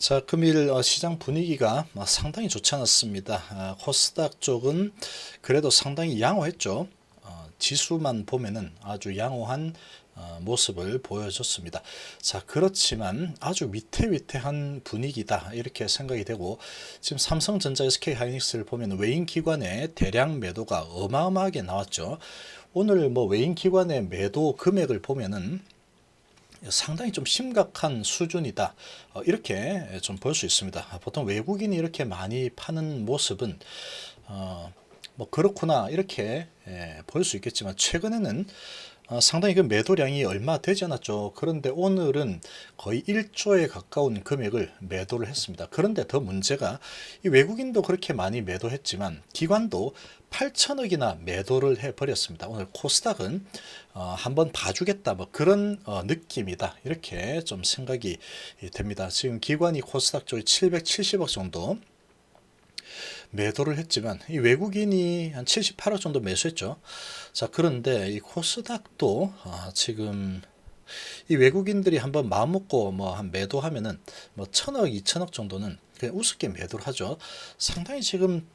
자, 금일 시장 분위기가 상당히 좋지 않았습니다. 코스닥 쪽은 그래도 상당히 양호했죠. 지수만 보면은 아주 양호한 모습을 보여줬습니다. 자, 그렇지만 아주 위태위태한 분위기다 이렇게 생각이 되고, 지금 삼성전자, SK하이닉스를 보면 외인 기관의 대량 매도가 어마어마하게 나왔죠. 오늘 뭐 외인 기관의 매도 금액을 보면은 상당히 좀 심각한 수준이다, 이렇게 좀 볼 수 있습니다. 보통 외국인이 이렇게 많이 파는 모습은 뭐 그렇구나 이렇게 볼 수 있겠지만, 최근에는 상당히 그 매도량이 얼마 되지 않았죠. 그런데 오늘은 거의 1조에 가까운 금액을 매도를 했습니다. 그런데 더 문제가, 이 외국인도 그렇게 많이 매도했지만 기관도 8천억이나 매도를 해버렸습니다. 오늘 코스닥은 한번 봐주겠다 뭐 그런 느낌이다 이렇게 좀 생각이 됩니다. 지금 기관이 코스닥 쪽에 770억 정도 매도를 했지만 이 외국인이 한 78억 정도 매수했죠. 자, 그런데 이 코스닥도 지금 이 외국인들이 한번 마음 먹고 뭐 한 매도하면은 뭐 1,000억, 2,000억 정도는 그냥 우습게 매도를 하죠. 상당히 지금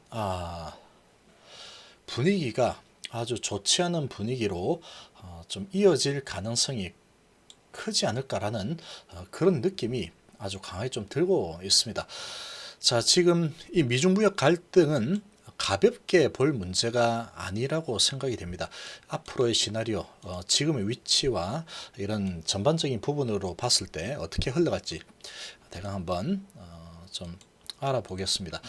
분위기가 아주 좋지 않은 분위기로 좀 이어질 가능성이 크지 않을까라는 그런 느낌이 아주 강하게 좀 들고 있습니다. 자, 지금 이 미중 무역 갈등은 가볍게 볼 문제가 아니라고 생각이 됩니다. 앞으로의 시나리오, 지금의 위치와 이런 전반적인 부분으로 봤을 때 어떻게 흘러갈지 대강 한번 좀 알아보겠습니다.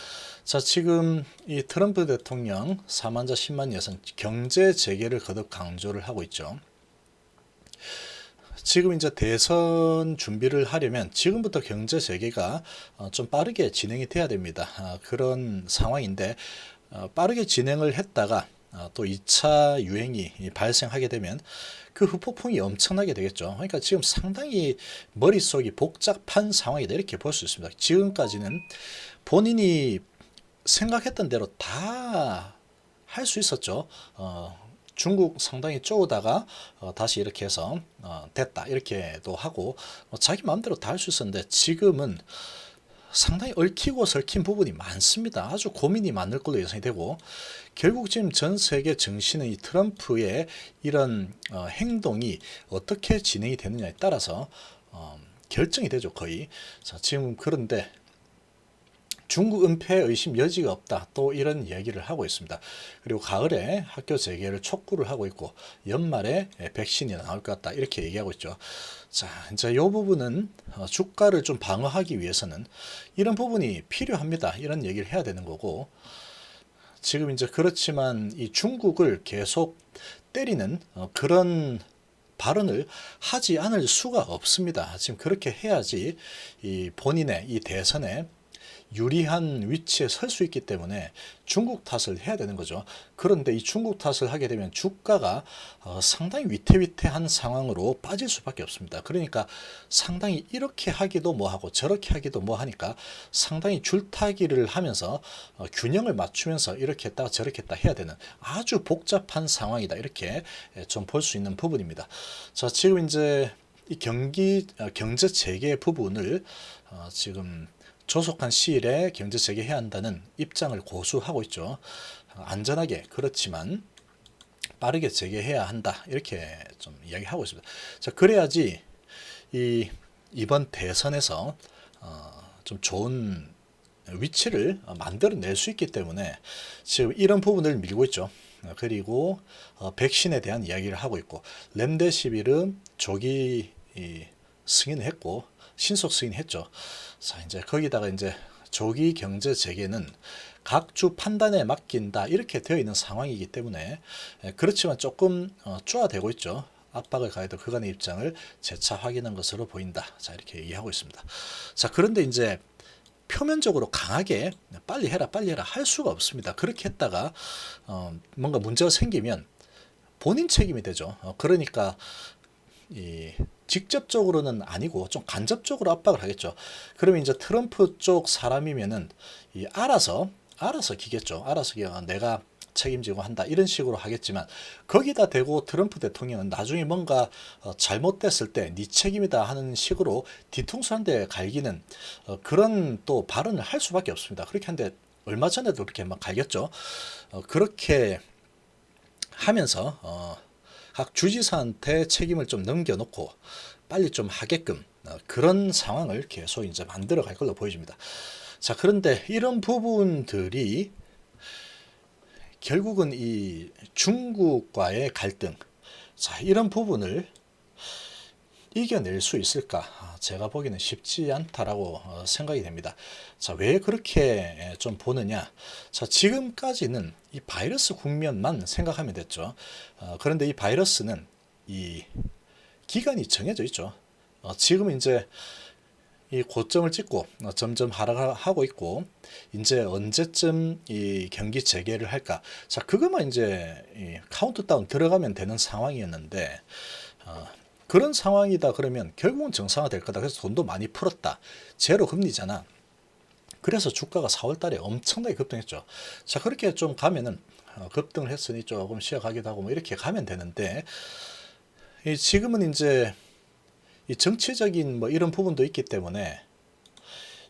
자, 지금 이 트럼프 대통령 사만자 10만 여성 경제 재개를 거듭 강조를 하고 있죠. 지금 이제 대선 준비를 하려면 지금부터 경제 재개가 좀 빠르게 진행이 돼야 됩니다. 그런 상황인데, 빠르게 진행을 했다가 또 2차 유행이 발생하게 되면 그 후폭풍이 엄청나게 되겠죠. 그러니까 지금 상당히 머릿속이 복잡한 상황이다 이렇게 볼 수 있습니다. 지금까지는 본인이 생각했던 대로 다 할 수 있었죠. 중국 상당히 쪼우다가 다시 이렇게 해서 됐다 이렇게도 하고 자기 마음대로 다 할 수 있었는데, 지금은 상당히 얽히고 설킨 부분이 많습니다. 아주 고민이 많을 걸로 예상이 되고, 결국 지금 전 세계 증시는 이 트럼프의 이런 행동이 어떻게 진행이 되느냐에 따라서 결정이 되죠, 거의. 자, 지금 그런데 중국 은폐 의심 여지가 없다 또 이런 얘기를 하고 있습니다. 그리고 가을에 학교 재개를 촉구를 하고 있고, 연말에 백신이 나올 것 같다 이렇게 얘기하고 있죠. 자, 이제 이 부분은 주가를 좀 방어하기 위해서는 이런 부분이 필요합니다 이런 얘기를 해야 되는 거고, 지금 이제 그렇지만 이 중국을 계속 때리는 그런 발언을 하지 않을 수가 없습니다. 지금 그렇게 해야지 이 본인의 이 대선에 유리한 위치에 설 수 있기 때문에 중국 탓을 해야 되는 거죠. 그런데 이 중국 탓을 하게 되면 주가가 상당히 위태위태한 상황으로 빠질 수밖에 없습니다. 그러니까 상당히 이렇게 하기도 뭐하고 저렇게 하기도 뭐하니까 상당히 줄타기를 하면서 균형을 맞추면서 이렇게 했다가 저렇게 했다 해야 되는 아주 복잡한 상황이다 이렇게 좀 볼 수 있는 부분입니다. 자, 지금 이제 이 경제 재개 부분을 지금 조속한 시일에 경제 재개해야 한다는 입장을 고수하고 있죠. 안전하게 그렇지만 빠르게 재개해야 한다 이렇게 좀 이야기하고 있습니다. 자, 그래야지 이번 대선에서 좀 좋은 위치를 만들어낼 수 있기 때문에 지금 이런 부분을 밀고 있죠. 그리고 백신에 대한 이야기를 하고 있고, 렘데시비르 조기 승인했고 신속 승인했죠. 자, 이제 거기다가 이제 조기 경제 재개는 각 주 판단에 맡긴다 이렇게 되어 있는 상황이기 때문에, 그렇지만 조금 쪼아대고 있죠. 압박을 가해도 그간의 입장을 재차 확인한 것으로 보인다. 자, 이렇게 얘기하고 있습니다. 자, 그런데 이제 표면적으로 강하게 빨리 해라 빨리 해라 할 수가 없습니다. 그렇게 했다가 뭔가 문제가 생기면 본인 책임이 되죠. 그러니까 직접적으로는 아니고 좀 간접적으로 압박을 하겠죠. 그러면 이제 트럼프 쪽 사람이면은 알아서 기겠죠. 알아서 내가 책임지고 한다 이런 식으로 하겠지만 거기다 대고 트럼프 대통령은 나중에 뭔가 잘못됐을 때 네 책임이다 하는 식으로 뒤통수 한 대 갈기는 그런 또 발언을 할 수밖에 없습니다. 그렇게 한데 얼마 전에도 그렇게 막 갈겼죠. 그렇게 하면서 각 주지사한테 책임을 좀 넘겨놓고 빨리 좀 하게끔 그런 상황을 계속 이제 만들어 갈 걸로 보여집니다. 자, 그런데 이런 부분들이 결국은 이 중국과의 갈등, 자, 이런 부분을 이겨낼 수 있을까? 제가 보기에는 쉽지 않다라고 생각이 됩니다. 자, 왜 그렇게 좀 보느냐? 자, 지금까지는 이 바이러스 국면만 생각하면 됐죠. 그런데 이 바이러스는 이 기간이 정해져 있죠. 지금 이제 이 고점을 찍고 점점 하락하고 있고 이제 언제쯤 이 경기 재개를 할까? 자, 그것만 이제 이 카운트다운 들어가면 되는 상황이었는데 그런 상황이다 그러면 결국은 정상화 될 거다. 그래서 돈도 많이 풀었다. 제로 금리잖아. 그래서 주가가 4월 달에 엄청나게 급등했죠. 자, 그렇게 좀 가면은 급등을 했으니 조금 쉬어가기도 하고 뭐 이렇게 가면 되는데 지금은 이제 이 정치적인 뭐 이런 부분도 있기 때문에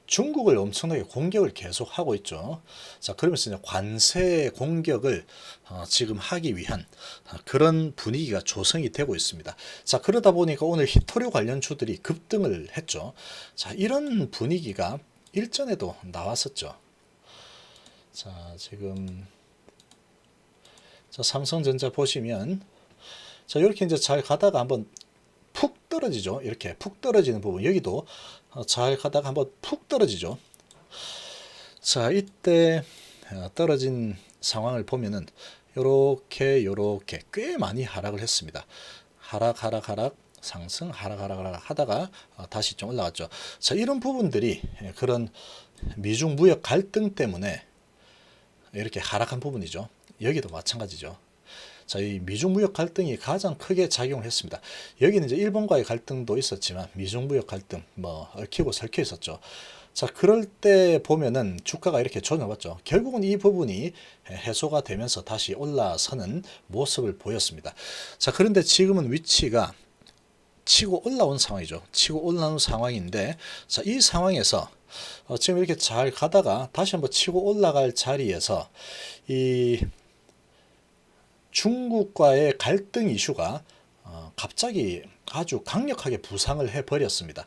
중국을 엄청나게 공격을 계속 하고 있죠. 자, 그러면서 이제 관세 공격을 지금 하기 위한 그런 분위기가 조성이 되고 있습니다. 자, 그러다 보니까 오늘 히토류 관련주들이 급등을 했죠. 자, 이런 분위기가 일전에도 나왔었죠. 자, 지금 자, 삼성전자 보시면 자, 이렇게 이제 잘 가다가 한번 푹 떨어지죠. 이렇게 푹 떨어지는 부분 여기도 잘 가다가 한번 푹 떨어지죠. 자, 이때 떨어진 상황을 보면은 요렇게 꽤 많이 하락을 했습니다. 하락 상승 하락 하다가 다시 좀 올라갔죠. 자, 이런 부분들이 그런 미중 무역 갈등 때문에 이렇게 하락한 부분이죠. 여기도 마찬가지죠. 자, 이 미중 무역 갈등이 가장 크게 작용을 했습니다. 여기는 이제 일본과의 갈등도 있었지만 미중 무역 갈등 뭐 얽히고 설켜 있었죠. 자, 그럴 때 보면은 주가가 이렇게 조정받죠. 결국은 이 부분이 해소가 되면서 다시 올라서는 모습을 보였습니다. 자, 그런데 지금은 위치가 치고 올라온 상황이죠. 치고 올라온 상황인데, 자, 이 상황에서 지금 이렇게 잘 가다가 다시 한번 치고 올라갈 자리에서 이 중국과의 갈등 이슈가 갑자기 아주 강력하게 부상을 해버렸습니다.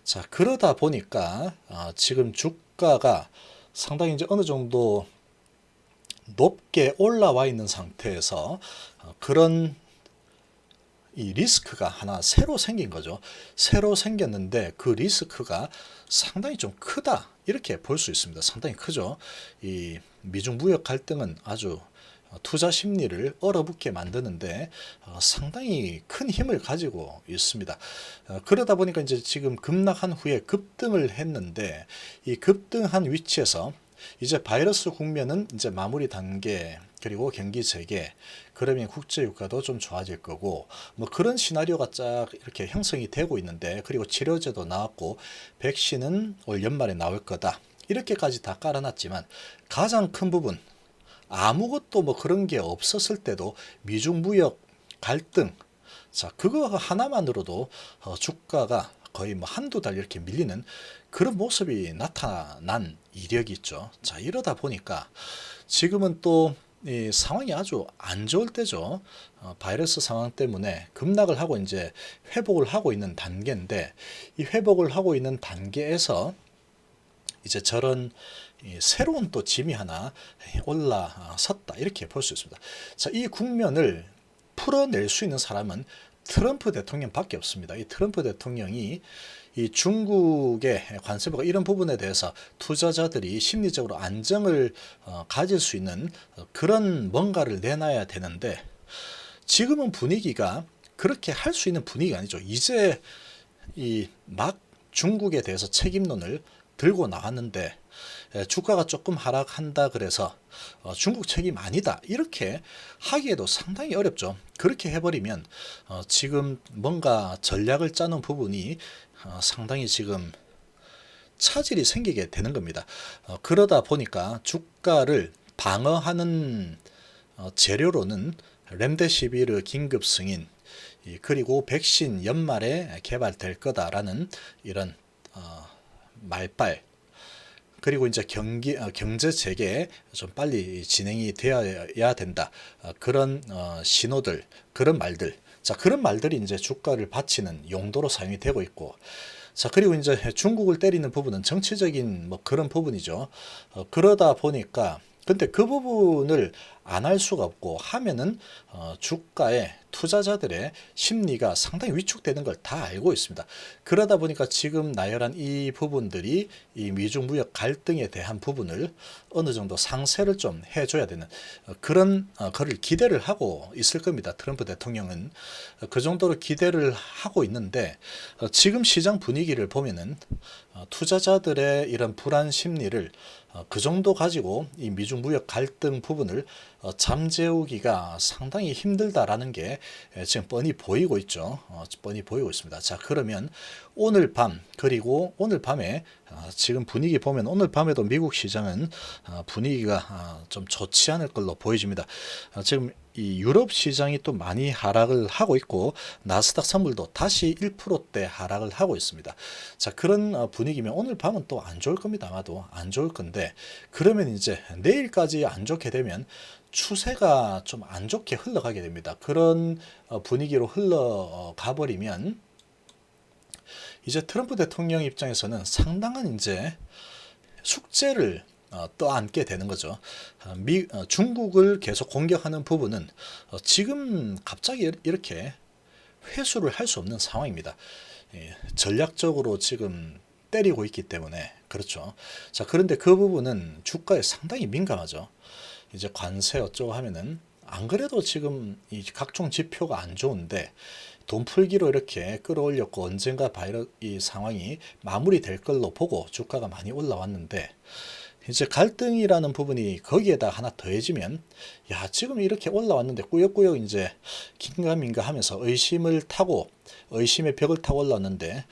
자, 그러다 보니까 지금 주가가 상당히 이제 어느 정도 높게 올라와 있는 상태에서 그런 이 리스크가 하나 새로 생긴 거죠. 새로 생겼는데 그 리스크가 상당히 좀 크다 이렇게 볼 수 있습니다. 상당히 크죠. 이 미중 무역 갈등은 아주 투자 심리를 얼어붙게 만드는데 상당히 큰 힘을 가지고 있습니다. 그러다 보니까 이제 지금 급락한 후에 급등을 했는데 이 급등한 위치에서 이제 바이러스 국면은 이제 마무리 단계 그리고 경기 재개 그러면 국제 유가도 좀 좋아질 거고 뭐 그런 시나리오가 쫙 이렇게 형성이 되고 있는데 그리고 치료제도 나왔고 백신은 올 연말에 나올 거다 이렇게까지 다 깔아놨지만 가장 큰 부분 아무것도 뭐 그런 게 없었을 때도 미중 무역 갈등 자 그거 하나만으로도 주가가 거의 뭐 한두 달 이렇게 밀리는 그런 모습이 나타난 이력이 있죠. 자 이러다 보니까 지금은 또 이 상황이 아주 안 좋을 때죠. 바이러스 상황 때문에 급락을 하고 이제 회복을 하고 있는 단계인데 이 회복을 하고 있는 단계에서 이제 저런 새로운 또 짐이 하나 올라섰다 이렇게 볼 수 있습니다. 자, 이 국면을 풀어낼 수 있는 사람은 트럼프 대통령밖에 없습니다. 이 트럼프 대통령이 이 중국의 관세부가 이런 부분에 대해서 투자자들이 심리적으로 안정을 가질 수 있는 그런 뭔가를 내놔야 되는데 지금은 분위기가 그렇게 할 수 있는 분위기가 아니죠. 이제 이 막 중국에 대해서 책임론을 들고 나왔는데 주가가 조금 하락한다 그래서 중국 책임 아니다 이렇게 하기에도 상당히 어렵죠. 그렇게 해버리면 지금 뭔가 전략을 짜는 부분이 상당히 지금 차질이 생기게 되는 겁니다. 그러다 보니까 주가를 방어하는 재료로는 렘데시비르 긴급 승인, 그리고 백신 연말에 개발될 거다라는 이런 말빨, 그리고 이제 경제 재개 좀 빨리 진행이 되어야 된다. 그런 신호들, 그런 말들. 자, 그런 말들이 이제 주가를 받치는 용도로 사용이 되고 있고, 자, 그리고 이제 중국을 때리는 부분은 정치적인 뭐 그런 부분이죠. 그러다 보니까 근데 그 부분을 안 할 수가 없고 하면은 주가의 투자자들의 심리가 상당히 위축되는 걸 다 알고 있습니다. 그러다 보니까 지금 나열한 이 부분들이 이 미중 무역 갈등에 대한 부분을 어느 정도 상쇄를 좀 해줘야 되는 그런 거를 기대를 하고 있을 겁니다. 트럼프 대통령은 그 정도로 기대를 하고 있는데 지금 시장 분위기를 보면은 투자자들의 이런 불안 심리를 그 정도 가지고 이 미중 무역 갈등 부분을 잠재우기가 상당히 힘들다라는 게 지금 뻔히 보이고 있죠. 뻔히 보이고 있습니다. 자, 그러면 오늘 밤, 그리고 오늘 밤에 지금 분위기 보면 오늘 밤에도 미국 시장은 분위기가 좀 좋지 않을 걸로 보여집니다. 지금 이 유럽 시장이 또 많이 하락을 하고 있고 나스닥 선물도 다시 1%대 하락을 하고 있습니다. 자, 그런 분위기면 오늘 밤은 또 안 좋을 겁니다. 아마도 안 좋을 건데, 그러면 이제 내일까지 안 좋게 되면 추세가 좀 안 좋게 흘러가게 됩니다. 그런 분위기로 흘러가 버리면 이제 트럼프 대통령 입장에서는 상당한 이제 숙제를 떠안게 되는 거죠. 중국을 계속 공격하는 부분은 지금 갑자기 이렇게 회수를 할 수 없는 상황입니다. 전략적으로 지금 때리고 있기 때문에 그렇죠. 자, 그런데 그 부분은 주가에 상당히 민감하죠. 이제 관세 어쩌고 하면은 안 그래도 지금 이 각종 지표가 안 좋은데 돈 풀기로 이렇게 끌어올렸고 언젠가 이 상황이 마무리될 걸로 보고 주가가 많이 올라왔는데 이제 갈등이라는 부분이 거기에다 하나 더해지면 야, 지금 이렇게 올라왔는데 꾸역꾸역 이제 긴가민가 하면서 의심을 타고 의심의 벽을 타고 올라왔는데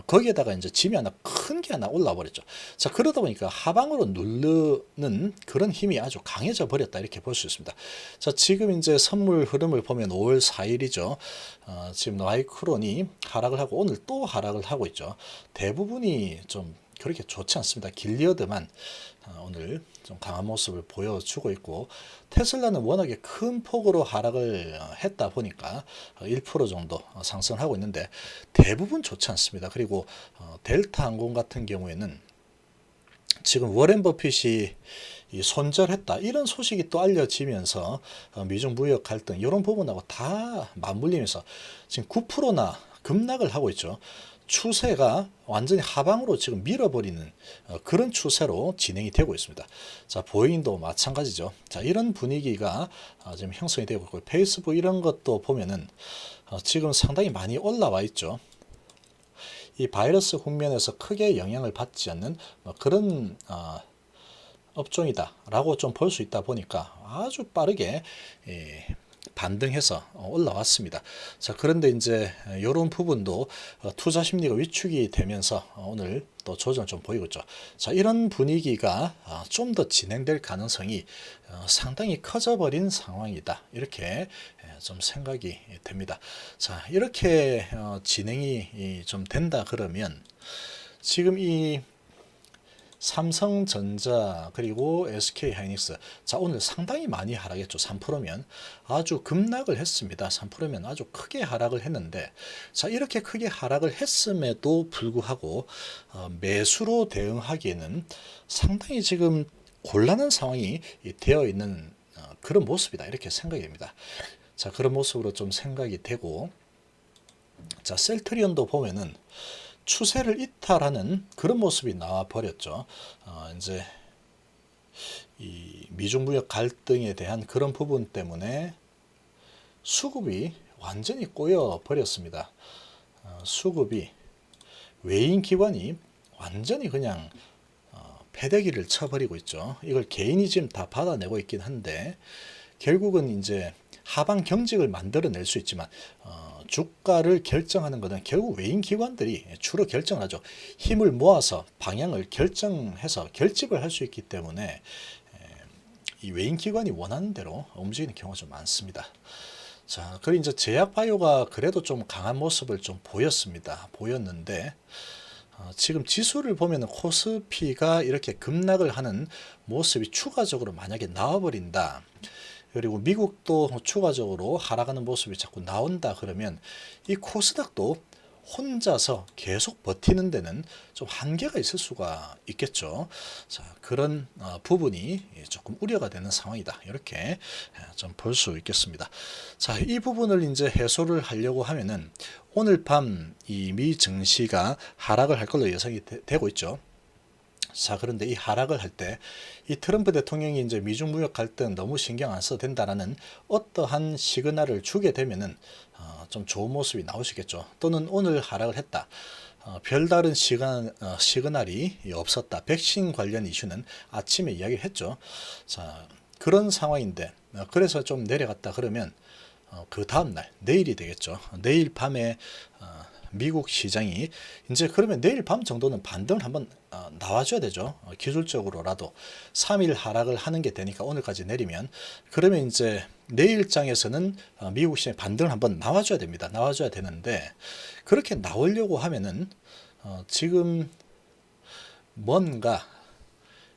거기에다가 이제 짐이 하나 큰 게 하나 올라와 버렸죠. 자, 그러다 보니까 하방으로 누르는 그런 힘이 아주 강해져 버렸다 이렇게 볼 수 있습니다. 자, 지금 이제 선물 흐름을 보면 5월 4일이죠. 지금 마이크론이 하락을 하고 오늘 또 하락을 하고 있죠. 대부분이 좀 그렇게 좋지 않습니다. 길리어드만 오늘 좀 강한 모습을 보여주고 있고 테슬라는 워낙에 큰 폭으로 하락을 했다 보니까 1% 정도 상승하고 있는데 대부분 좋지 않습니다. 그리고 델타 항공 같은 경우에는 지금 워렌 버핏이 손절했다 이런 소식이 또 알려지면서 미중 무역 갈등 이런 부분하고 다 맞물리면서 지금 9%나 급락을 하고 있죠. 추세가 완전히 하방으로 지금 밀어버리는 그런 추세로 진행이 되고 있습니다. 자, 보잉도 마찬가지죠. 자, 이런 분위기가 지금 형성이 되고 있고 페이스북 이런 것도 보면은 지금 상당히 많이 올라와 있죠. 이 바이러스 국면에서 크게 영향을 받지 않는 그런 업종이다라고 좀 볼 수 있다 보니까 아주 빠르게 반등해서 올라왔습니다. 자, 그런데 이제 이런 부분도 투자 심리가 위축이 되면서 오늘 또 조정을 좀 보이고 있죠. 자, 이런 분위기가 좀 더 진행될 가능성이 상당히 커져버린 상황이다. 이렇게 좀 생각이 됩니다. 자, 이렇게 진행이 좀 된다 그러면 지금 이 삼성전자 그리고 SK하이닉스 자, 오늘 상당히 많이 하락했죠. 3%면 아주 급락을 했습니다. 3%면 아주 크게 하락을 했는데 자, 이렇게 크게 하락을 했음에도 불구하고 매수로 대응하기에는 상당히 지금 곤란한 상황이 되어 있는 그런 모습이다 이렇게 생각이 됩니다. 자, 그런 모습으로 좀 생각이 되고 자, 셀트리온도 보면은 추세를 이탈하는 그런 모습이 나와 버렸죠. 이제 이 미중 무역 갈등에 대한 그런 부분 때문에 수급이 완전히 꼬여 버렸습니다. 수급이 외인 기관이 완전히 그냥 패대기를 쳐버리고 있죠. 이걸 개인이 지금 다 받아내고 있긴 한데 결국은 이제 하방 경직을 만들어낼 수 있지만 주가를 결정하는 것은 결국 외인 기관들이 주로 결정을 하죠. 힘을 모아서 방향을 결정해서 결집을 할 수 있기 때문에 이 외인 기관이 원하는 대로 움직이는 경우가 좀 많습니다. 자, 그리고 이제 제약바이오가 그래도 좀 강한 모습을 좀 보였는데 지금 지수를 보면 코스피가 이렇게 급락을 하는 모습이 추가적으로 만약에 나와버린다. 그리고 미국도 추가적으로 하락하는 모습이 자꾸 나온다 그러면 이 코스닥도 혼자서 계속 버티는 데는 좀 한계가 있을 수가 있겠죠. 자, 그런 부분이 조금 우려가 되는 상황이다. 이렇게 좀 볼 수 있겠습니다. 자, 이 부분을 이제 해소를 하려고 하면은 오늘 밤 이 미 증시가 하락을 할 걸로 예상이 되고 있죠. 자, 그런데 이 하락을 할 때 이 트럼프 대통령이 이제 미중 무역 갈등 너무 신경 안 써도 된다라는 어떠한 시그널을 주게 되면은 좀 좋은 모습이 나오시겠죠. 또는 오늘 하락을 했다. 별다른 시그널이 없었다. 백신 관련 이슈는 아침에 이야기를 했죠. 자, 그런 상황인데 그래서 좀 내려갔다 그러면 그 다음날 내일이 되겠죠. 내일 밤에 미국 시장이 이제 그러면 내일 밤 정도는 반등을 한번 나와줘야 되죠. 기술적으로라도 3일 하락을 하는 게 되니까 오늘까지 내리면 그러면 이제 내일장에서는 미국 시장이 반등을 한번 나와줘야 됩니다. 나와줘야 되는데 그렇게 나오려고 하면은 지금 뭔가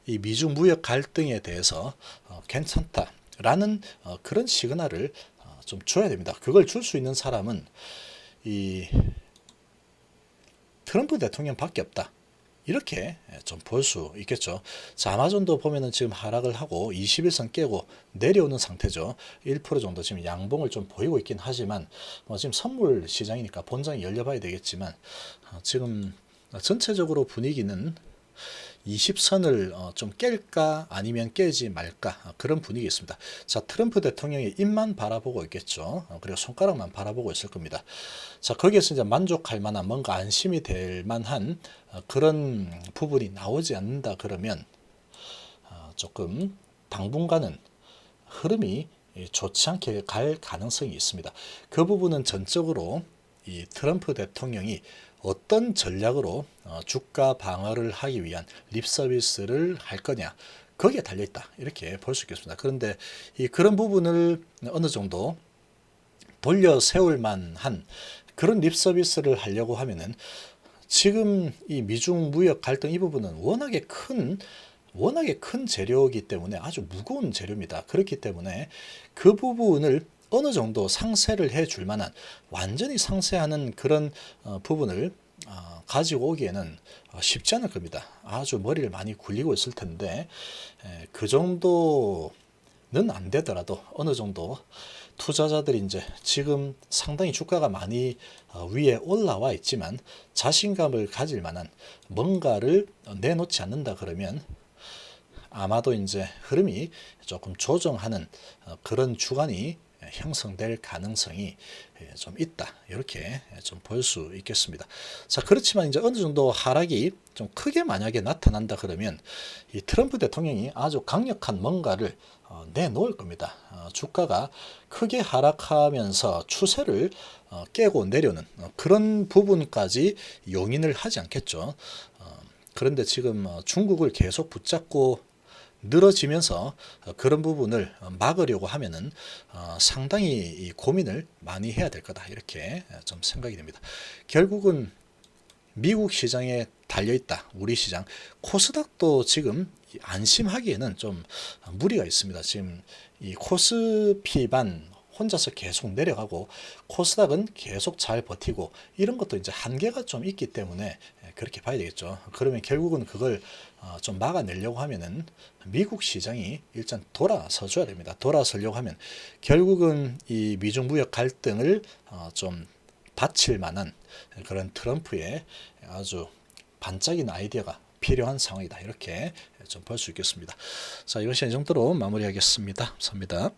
이 미중 무역 갈등에 대해서 괜찮다라는 그런 시그널을 좀 줘야 됩니다. 그걸 줄 수 있는 사람은 이 트럼프 대통령밖에 없다. 이렇게 좀 볼 수 있겠죠. 자, 아마존도 보면은 지금 하락을 하고 21선 깨고 내려오는 상태죠. 1% 정도 지금 양봉을 좀 보이고 있긴 하지만 지금 선물 시장이니까 본장이 열려봐야 되겠지만 지금 전체적으로 분위기는 20선을 좀 깰까 아니면 깨지 말까 그런 분위기 있습니다. 자, 트럼프 대통령이 입만 바라보고 있겠죠. 그리고 손가락만 바라보고 있을 겁니다. 자, 거기에서 이제 만족할 만한 뭔가 안심이 될 만한 그런 부분이 나오지 않는다 그러면 조금 당분간은 흐름이 좋지 않게 갈 가능성이 있습니다. 그 부분은 전적으로 이 트럼프 대통령이 어떤 전략으로 주가 방어를 하기 위한 립 서비스를 할 거냐 거기에 달려 있다 이렇게 볼 수 있겠습니다. 그런데 그런 부분을 어느 정도 돌려 세울 만한 그런 립 서비스를 하려고 하면은 지금 이 미중 무역 갈등 이 부분은 워낙에 큰 재료이기 때문에 아주 무거운 재료입니다. 그렇기 때문에 그 부분을 어느 정도 상쇄를 해줄 만한 완전히 상쇄하는 그런 부분을 가지고 오기에는 쉽지 않을 겁니다. 아주 머리를 많이 굴리고 있을 텐데 그 정도는 안 되더라도 어느 정도 투자자들이 이제 지금 상당히 주가가 많이 위에 올라와 있지만 자신감을 가질 만한 뭔가를 내놓지 않는다 그러면 아마도 이제 흐름이 조금 조정하는 그런 주간이 형성될 가능성이 좀 있다. 이렇게 좀 볼 수 있겠습니다. 자, 그렇지만 이제 어느 정도 하락이 좀 크게 만약에 나타난다 그러면 이 트럼프 대통령이 아주 강력한 뭔가를 내놓을 겁니다. 주가가 크게 하락하면서 추세를 깨고 내려오는 그런 부분까지 용인을 하지 않겠죠. 그런데 지금 중국을 계속 붙잡고 늘어지면서 그런 부분을 막으려고 하면은 상당히 고민을 많이 해야 될 거다 이렇게 좀 생각이 됩니다. 결국은 미국 시장에 달려있다. 우리 시장 코스닥도 지금 안심하기에는 좀 무리가 있습니다. 지금 이 코스피만 혼자서 계속 내려가고 코스닥은 계속 잘 버티고 이런 것도 이제 한계가 좀 있기 때문에 그렇게 봐야 되겠죠. 그러면 결국은 그걸 좀 막아내려고 하면은 미국 시장이 일단 돌아서 줘야 됩니다. 돌아서려고 하면 결국은 이 미중 무역 갈등을 좀 받칠 만한 그런 트럼프의 아주 반짝이는 아이디어가 필요한 상황이다. 이렇게 좀 볼 수 있겠습니다. 자, 이번 시간 이 정도로 마무리하겠습니다. 감사합니다.